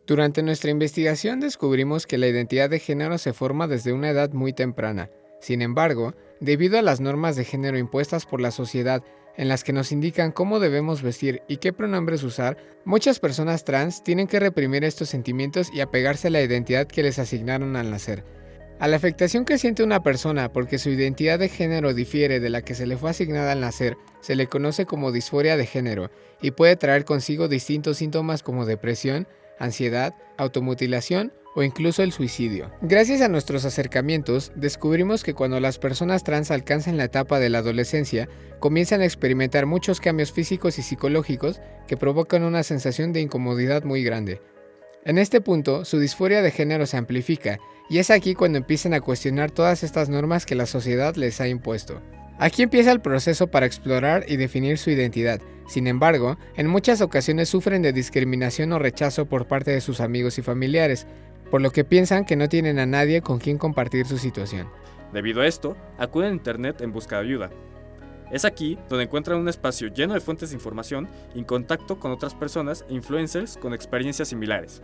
Durante nuestra investigación descubrimos que la identidad de género se forma desde una edad muy temprana. Sin embargo, debido a las normas de género impuestas por la sociedad en las que nos indican cómo debemos vestir y qué pronombres usar, muchas personas trans tienen que reprimir estos sentimientos y apegarse a la identidad que les asignaron al nacer. A la afectación que siente una persona porque su identidad de género difiere de la que se le fue asignada al nacer, se le conoce como disforia de género y puede traer consigo distintos síntomas como depresión, ansiedad, automutilación o incluso el suicidio. Gracias a nuestros acercamientos, descubrimos que cuando las personas trans alcanzan la etapa de la adolescencia, comienzan a experimentar muchos cambios físicos y psicológicos que provocan una sensación de incomodidad muy grande. En este punto, su disforia de género se amplifica, y es aquí cuando empiezan a cuestionar todas estas normas que la sociedad les ha impuesto. Aquí empieza el proceso para explorar y definir su identidad. Sin embargo, en muchas ocasiones sufren de discriminación o rechazo por parte de sus amigos y familiares, por lo que piensan que no tienen a nadie con quien compartir su situación. Debido a esto, acuden a Internet en busca de ayuda. Es aquí donde encuentran un espacio lleno de fuentes de información y en contacto con otras personas e influencers con experiencias similares.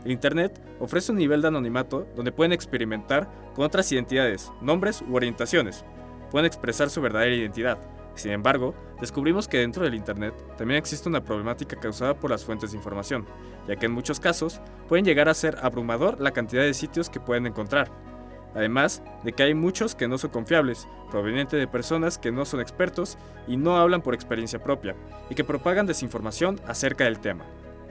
El Internet ofrece un nivel de anonimato donde pueden experimentar con otras identidades, nombres u orientaciones. Pueden expresar su verdadera identidad. Sin embargo, descubrimos que dentro del Internet también existe una problemática causada por las fuentes de información, ya que en muchos casos pueden llegar a ser abrumador la cantidad de sitios que pueden encontrar. Además de que hay muchos que no son confiables, provenientes de personas que no son expertos y no hablan por experiencia propia, y que propagan desinformación acerca del tema.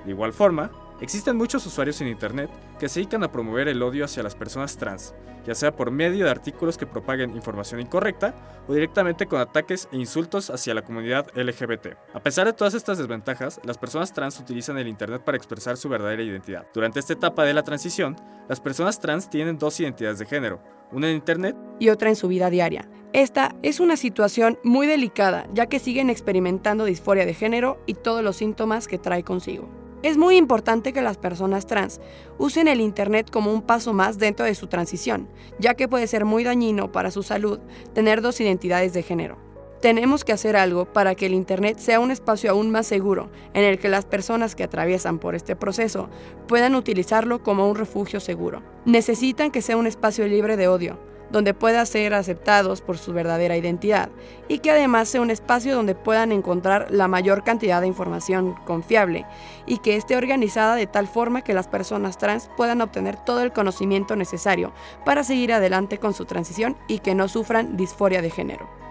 De igual forma, existen muchos usuarios en Internet que se dedican a promover el odio hacia las personas trans, ya sea por medio de artículos que propaguen información incorrecta o directamente con ataques e insultos hacia la comunidad LGBT. A pesar de todas estas desventajas, las personas trans utilizan el Internet para expresar su verdadera identidad. Durante esta etapa de la transición, las personas trans tienen dos identidades de género, una en Internet y otra en su vida diaria. Esta es una situación muy delicada, ya que siguen experimentando disforia de género y todos los síntomas que trae consigo. Es muy importante que las personas trans usen el Internet como un paso más dentro de su transición, ya que puede ser muy dañino para su salud tener dos identidades de género. Tenemos que hacer algo para que el Internet sea un espacio aún más seguro, en el que las personas que atraviesan por este proceso puedan utilizarlo como un refugio seguro. Necesitan que sea un espacio libre de odio, donde puedan ser aceptados por su verdadera identidad y que además sea un espacio donde puedan encontrar la mayor cantidad de información confiable y que esté organizada de tal forma que las personas trans puedan obtener todo el conocimiento necesario para seguir adelante con su transición y que no sufran disforia de género.